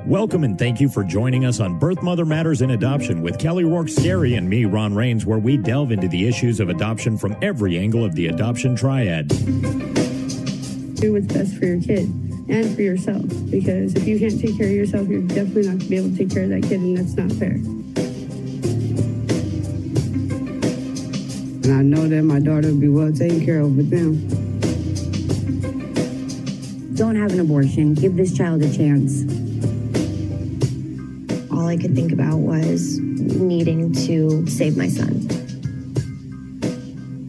Welcome and thank you for joining us on Birth Mother Matters in Adoption with Kelly Rourke-Scary and me, Ron Rains, where we delve into the issues of adoption from every angle of the adoption triad. Do what's best for your kid and for yourself, because if you can't take care of yourself, you're definitely not going to be able to take care of that kid, and that's not fair. And I know that my daughter will be well taken care of with them. Don't have an abortion. Give this child a chance. All I could think about was needing to save my son.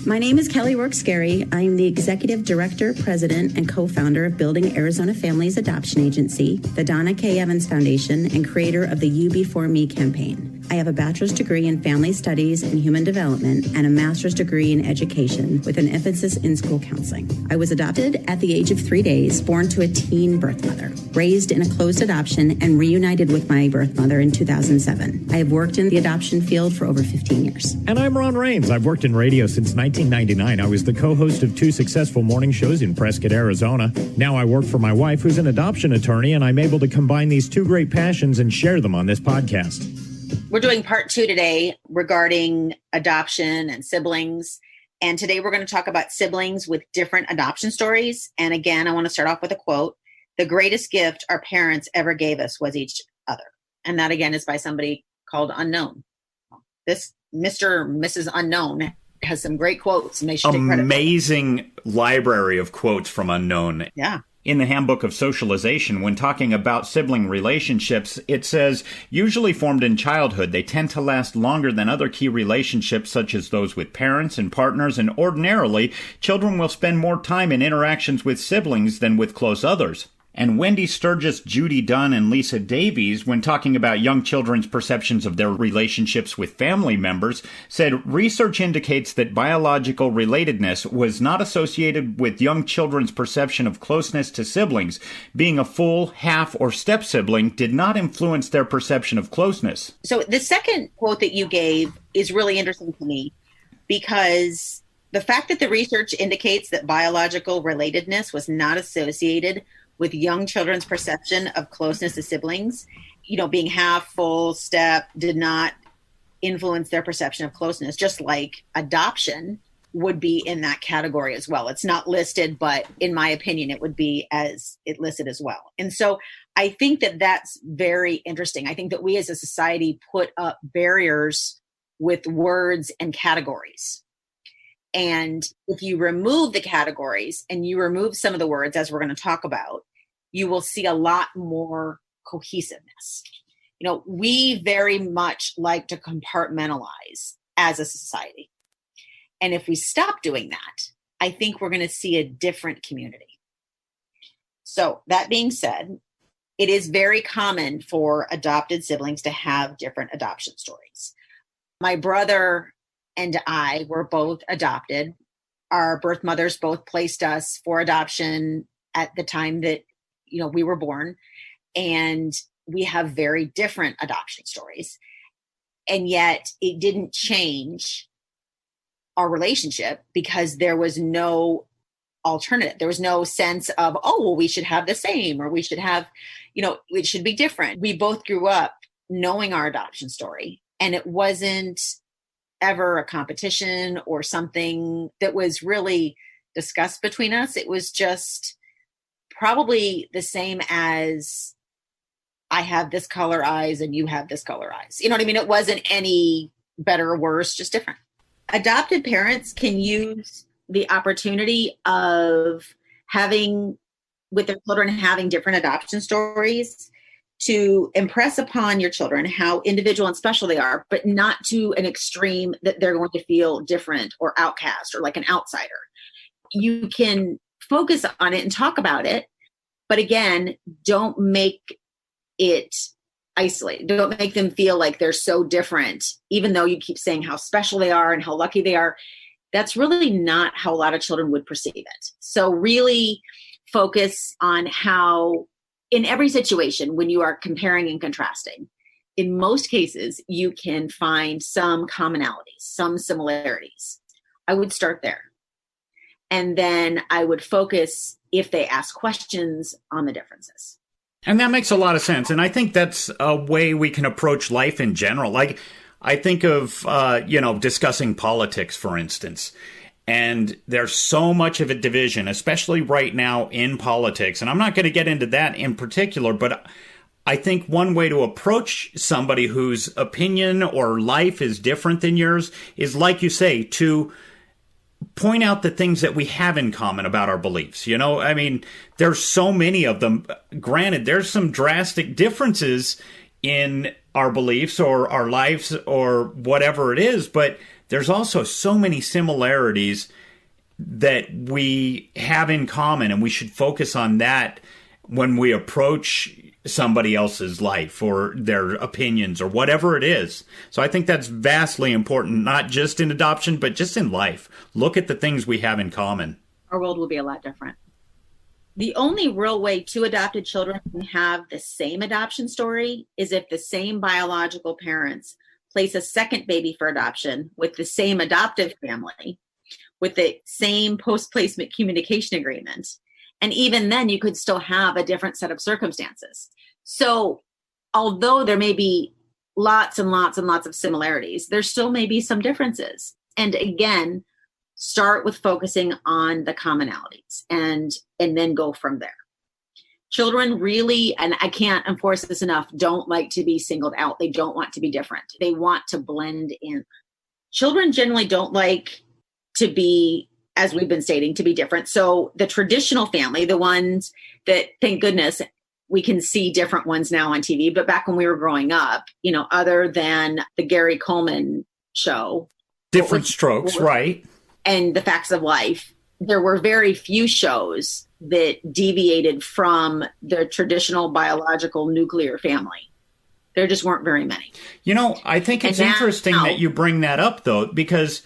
My name is Kelly Rourke-Scary. I am the Executive Director, President, and co-founder of Building Arizona Families Adoption Agency, the Donna K. Evans Foundation, and creator of the You Before Me campaign. I have a bachelor's degree in family studies and human development and a master's degree in education with an emphasis in school counseling. I was adopted at the age of 3 days, born to a teen birth mother, raised in a closed adoption, and reunited with my birth mother in 2007. I have worked in the adoption field for over 15 years. And I'm Ron Rains. I've worked in radio since 1999. I was the co-host of 2 successful morning shows in Prescott, Arizona. Now I work for my wife, who's an adoption attorney, and I'm able to combine these 2 great passions and share them on this podcast. We're doing part 2 today regarding adoption and siblings. And today we're going to talk about siblings with different adoption stories. And again, I want to start off with a quote. The greatest gift our parents ever gave us was each other. And that again is by somebody called Unknown. This Mr. or Mrs. Unknown has some great quotes, and they should take credit. Amazing library of quotes from Unknown. Yeah. In the Handbook of Socialization, when talking about sibling relationships, it says, usually formed in childhood, they tend to last longer than other key relationships such as those with parents and partners, and ordinarily, children will spend more time in interactions with siblings than with close others. And Wendy Sturgis, Judy Dunn, and Lisa Davies, when talking about young children's perceptions of their relationships with family members, said research indicates that biological relatedness was not associated with young children's perception of closeness to siblings. Being a full, half, or step sibling did not influence their perception of closeness. So the second quote that you gave is really interesting to me, because the fact that the research indicates that biological relatedness was not associated with young children's perception of closeness to siblings, being half, full, step, did not influence their perception of closeness, just like adoption would be in that category as well. It's not listed, but in my opinion, it would be as it listed as well. And so I think that that's very interesting. I think that we as a society put up barriers with words and categories. And if you remove the categories and you remove some of the words, as we're going to talk about, you will see a lot more cohesiveness. We very much like to compartmentalize as a society. And if we stop doing that, I think we're going to see a different community. So that being said, it is very common for adopted siblings to have different adoption stories. My brother and I were both adopted. Our birth mothers both placed us for adoption at the time that, we were born. And we have very different adoption stories. And yet it didn't change our relationship because there was no alternative. There was no sense of, we should have the same, or we should have, it should be different. We both grew up knowing our adoption story, and it wasn't ever a competition or something that was really discussed between us. It was just probably the same as I have this color eyes and you have this color eyes. You know what I mean? It wasn't any better or worse, just different. Adopted parents can use the opportunity of with their children having different adoption stories to impress upon your children how individual and special they are, but not to an extreme that they're going to feel different or outcast or like an outsider. You can focus on it and talk about it, but again, don't make it isolated. Don't make them feel like they're so different, even though you keep saying how special they are and how lucky they are. That's really not how a lot of children would perceive it. So really focus on how, in every situation, when you are comparing and contrasting, in most cases, you can find some commonalities, some similarities. I would start there. And then I would focus, if they ask questions, on the differences. And that makes a lot of sense. And I think that's a way we can approach life in general. Like, I think of, discussing politics, for instance. And there's so much of a division, especially right now in politics. And I'm not going to get into that in particular, but I think one way to approach somebody whose opinion or life is different than yours is, like you say, to point out the things that we have in common about our beliefs. There's so many of them. Granted, there's some drastic differences in our beliefs or our lives or whatever it is, but there's also so many similarities that we have in common, and we should focus on that when we approach somebody else's life or their opinions or whatever it is. So I think that's vastly important, not just in adoption, but just in life. Look at the things we have in common. Our world will be a lot different. The only real way two adopted children can have the same adoption story is if the same biological parents place a second baby for adoption with the same adoptive family, with the same post-placement communication agreement. And even then, you could still have a different set of circumstances. So although there may be lots and lots and lots of similarities, there still may be some differences. And again, start with focusing on the commonalities and then go from there. Children really, and I can't enforce this enough, don't like to be singled out. They don't want to be different. They want to blend in. Children generally don't like to be, as we've been stating, to be different. So the traditional family, the ones that, thank goodness, we can see different ones now on TV. But back when we were growing up, other than the Gary Coleman show. Different Strokes, right. And The Facts of Life, there were very few shows that deviated from the traditional biological nuclear family. There just weren't very many. I think it's interesting that you bring that up, though, because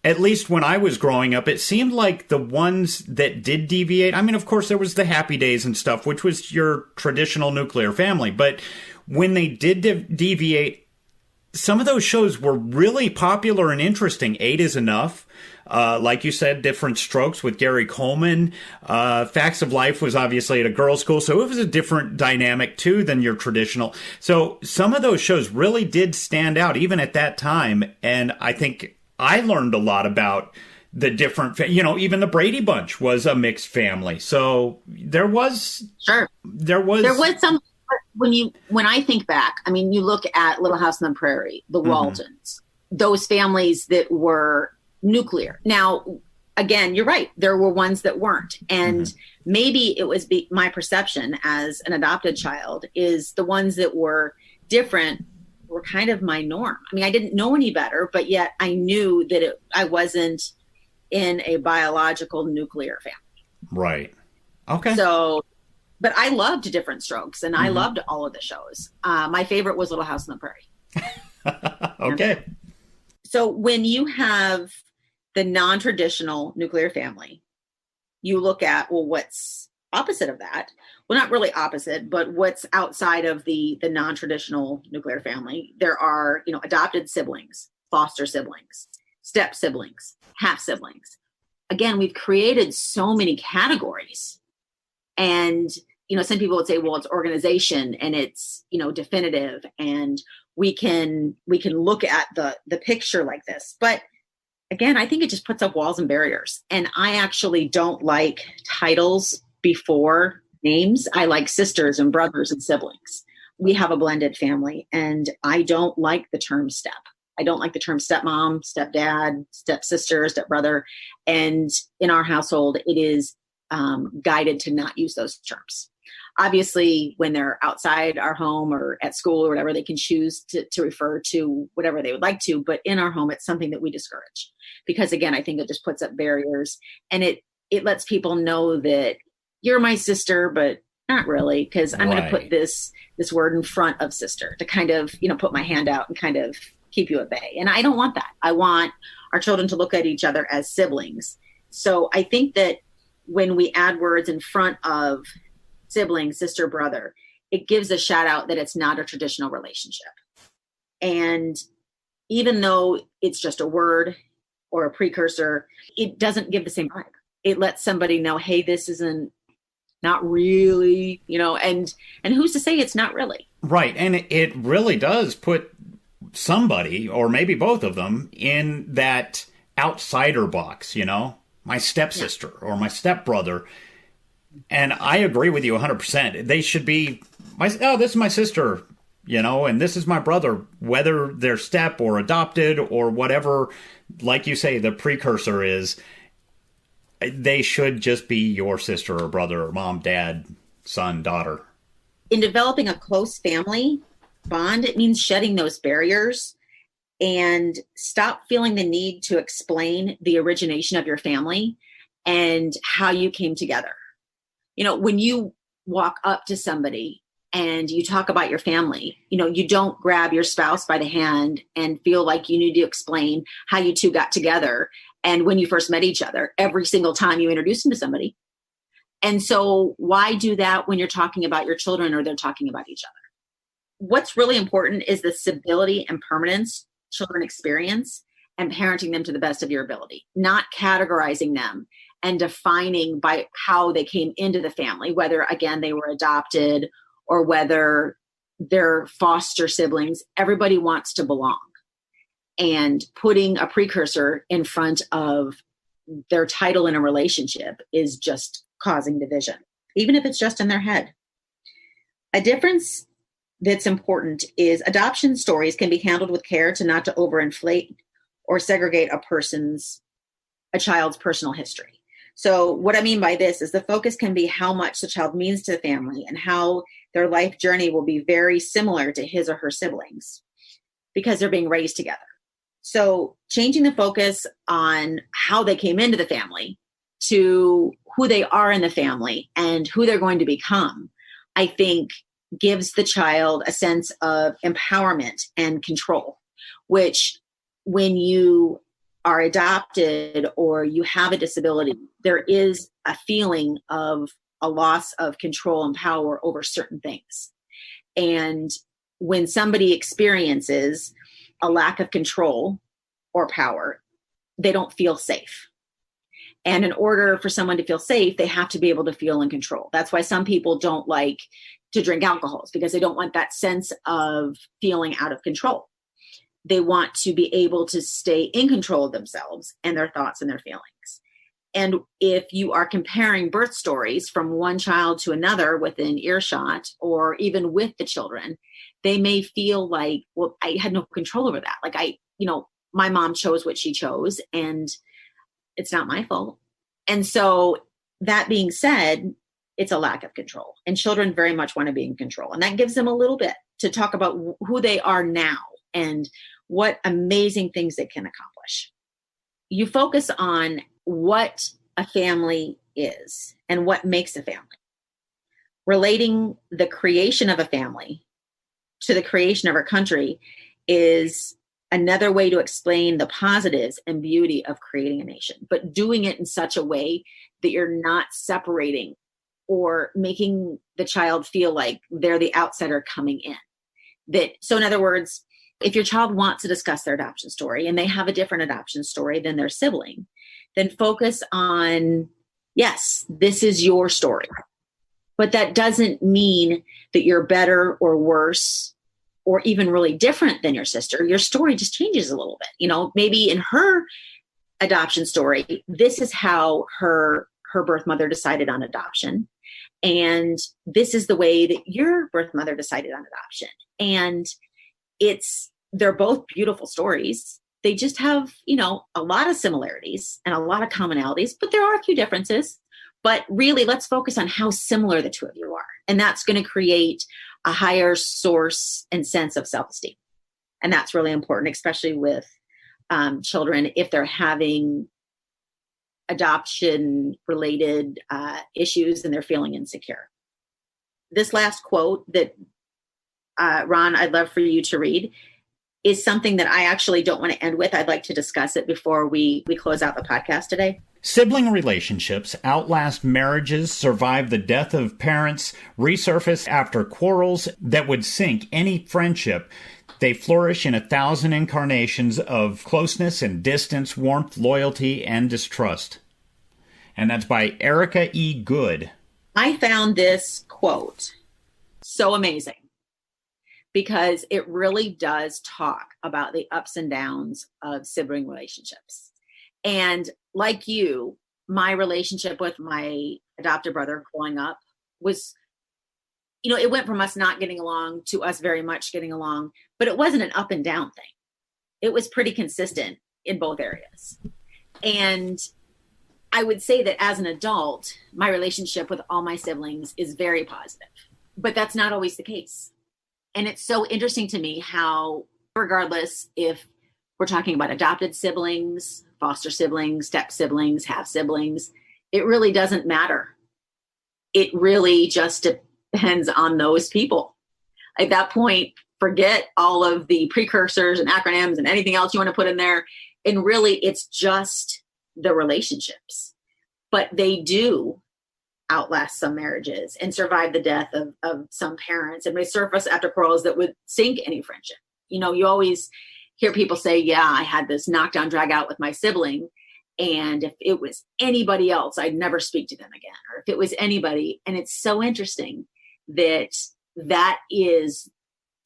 at least when I was growing up, it seemed like the ones that did deviate, of course, there was the Happy Days and stuff, which was your traditional nuclear family. But when they did deviate, some of those shows were really popular and interesting. 8 is Enough. Like you said, Different Strokes with Gary Coleman. Facts of Life was obviously at a girls' school, so it was a different dynamic, too, than your traditional. So some of those shows really did stand out, even at that time. And I think I learned a lot about the different, even the Brady Bunch was a mixed family. So there was some, when I think back, you look at Little House on the Prairie, the Waltons, those families that were nuclear. Now, again, you're right. There were ones that weren't. And maybe it was my perception as an adopted child is the ones that were different were kind of my norm. I didn't know any better, but yet I knew that I wasn't in a biological nuclear family. Right. Okay. So, but I loved Different Strokes and I loved all of the shows. My favorite was Little House on the Prairie. Okay. So when you have the non-traditional nuclear family, you look at, well, what's opposite of that? Well, not really opposite, but what's outside of the non-traditional nuclear family? There are, adopted siblings, foster siblings, step siblings, half siblings. Again, we've created so many categories. And, some people would say, well, it's organization and it's, definitive. And we can look at the picture like this. But again, I think it just puts up walls and barriers. And I actually don't like titles before names. I like sisters and brothers and siblings. We have a blended family, and I don't like the term step. I don't like the term stepmom, stepdad, stepsister, stepbrother. And in our household, it is guided to not use those terms. Obviously, when they're outside our home or at school or whatever, they can choose to refer to whatever they would like to. But in our home, it's something that we discourage because, again, I think it just puts up barriers, and it lets people know that you're my sister, but not really, because I'm going to put this word in front of sister to kind of, put my hand out and kind of keep you at bay. And I don't want that. I want our children to look at each other as siblings. So I think that when we add words in front of sibling, sister, brother, it gives a shout out that it's not a traditional relationship. And even though it's just a word or a precursor, it doesn't give the same vibe. It lets somebody know, hey, this isn't not really, and who's to say it's not really? Right. And it really does put somebody, or maybe both of them, in that outsider box, my stepsister or my stepbrother. And I agree with you 100%. They should be, this is my sister, and this is my brother, whether they're step or adopted or whatever, like you say, the precursor is, they should just be your sister or brother or mom, dad, son, daughter. In developing a close family bond, it means shedding those barriers and stop feeling the need to explain the origination of your family and how you came together. When you walk up to somebody and you talk about your family, you don't grab your spouse by the hand and feel like you need to explain how you two got together and when you first met each other every single time you introduce them to somebody. And so why do that when you're talking about your children or they're talking about each other? What's really important is the stability and permanence children experience and parenting them to the best of your ability, not categorizing them and defining by how they came into the family, whether, again, they were adopted or whether they're foster siblings. Everybody wants to belong. And putting a precursor in front of their title in a relationship is just causing division, even if it's just in their head. A difference that's important is adoption stories can be handled with care to not to overinflate or segregate a child's personal history. So what I mean by this is the focus can be how much the child means to the family and how their life journey will be very similar to his or her siblings because they're being raised together. So changing the focus on how they came into the family to who they are in the family and who they're going to become, I think gives the child a sense of empowerment and control, which when you are adopted or you have a disability, there is a feeling of a loss of control and power over certain things. And when somebody experiences a lack of control or power, they don't feel safe. And in order for someone to feel safe, they have to be able to feel in control. That's why some people don't like to drink alcohol, because they don't want that sense of feeling out of control. They want to be able to stay in control of themselves and their thoughts and their feelings. And if you are comparing birth stories from one child to another within earshot or even with the children, they may feel like, well, I had no control over that. Like my mom chose what she chose and it's not my fault. And so that being said, it's a lack of control, and children very much want to be in control. And that gives them a little bit to talk about who they are now and what amazing things they can accomplish. You focus on what a family is and what makes a family. Relating the creation of a family to the creation of our country is another way to explain the positives and beauty of creating a nation, but doing it in such a way that you're not separating or making the child feel like they're the outsider coming in. So in other words, if your child wants to discuss their adoption story and they have a different adoption story than their sibling, then focus on, yes, this is your story. But that doesn't mean that you're better or worse or even really different than your sister. Your story just changes a little bit. Maybe in her adoption story, this is how her birth mother decided on adoption. And this is the way that your birth mother decided on adoption. And they're both beautiful stories. They just have, a lot of similarities and a lot of commonalities, but there are a few differences. But really, let's focus on how similar the two of you are. And that's going to create a higher source and sense of self-esteem. And that's really important, especially with children if they're having adoption-related issues and they're feeling insecure. This last quote that, Ron, I'd love for you to read is something that I actually don't want to end with. I'd like to discuss it before we close out the podcast today. Sibling relationships outlast marriages, survive the death of parents, resurface after quarrels that would sink any friendship. They flourish in 1,000 incarnations of closeness and distance, warmth, loyalty, and distrust. And that's by Erica E. Good. I found this quote so amazing because it really does talk about the ups and downs of sibling relationships. And like you, my relationship with my adopted brother growing up was, it went from us not getting along to us very much getting along, but it wasn't an up and down thing. It was pretty consistent in both areas. And I would say that as an adult, my relationship with all my siblings is very positive, but that's not always the case. And it's so interesting to me how, regardless if we're talking about adopted siblings, foster siblings, step siblings, half siblings, it really doesn't matter. It really just depends on those people. At that point, forget all of the precursors and acronyms and anything else you want to put in there. And really, it's just the relationships. But they do outlast some marriages and survive the death of some parents, and may surface after quarrels that would sink any friendship. You always hear people say, yeah, I had this knockdown drag out with my sibling, and if it was anybody else, I'd never speak to them again. Or if it was anybody. And it's so interesting that that is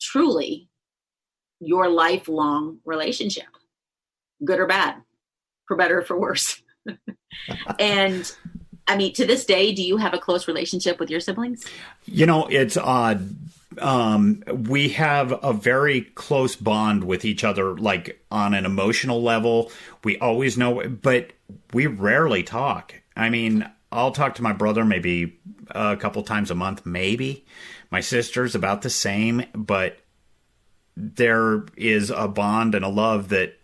truly your lifelong relationship, good or bad, for better or for worse. And I mean, to this day, do you have a close relationship with your siblings? It's odd. We have a very close bond with each other, like on an emotional level. We always know, but we rarely talk. I mean, I'll talk to my brother maybe a couple times a month, maybe. My sister's about the same, but there is a bond and a love that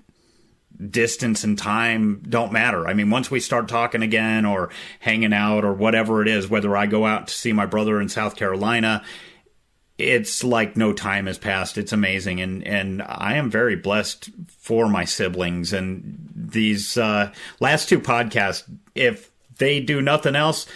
distance and time don't matter. I mean, once we start talking again or hanging out or whatever it is, whether I go out to see my brother in South Carolina, it's like no time has passed. It's amazing. And I am very blessed for my siblings. And these last two podcasts, if they do nothing else,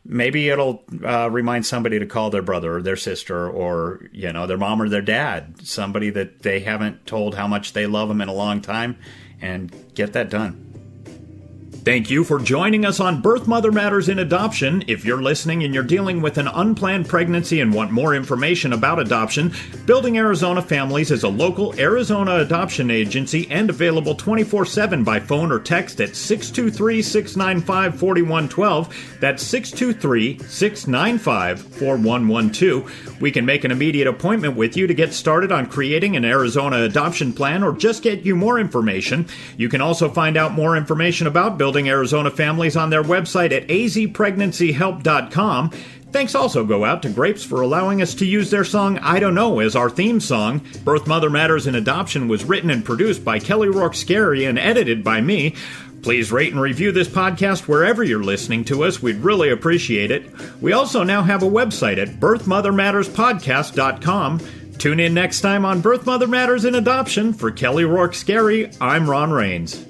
maybe it'll remind somebody to call their brother or their sister or, their mom or their dad, somebody that they haven't told how much they love them in a long time, and get that done. Thank you for joining us on Birth Mother Matters in Adoption. If you're listening and you're dealing with an unplanned pregnancy and want more information about adoption, Building Arizona Families is a local Arizona adoption agency and available 24/7 by phone or text at 623-695-4112. That's 623-695-4112. We can make an immediate appointment with you to get started on creating an Arizona adoption plan or just get you more information. You can also find out more information about Building Arizona Families on their website at azpregnancyhelp.com. Thanks also go out to Grapes for allowing us to use their song I Don't Know as our theme song. Birth Mother Matters in Adoption was written and produced by Kelly Rourke Scary and edited by me. Please rate and review this podcast wherever you're listening to us. We'd really appreciate it. We also now have a website at birthmothermatterspodcast.com. Tune in next time on Birth Mother Matters in Adoption. For Kelly Rourke Scary, I'm Ron Rains.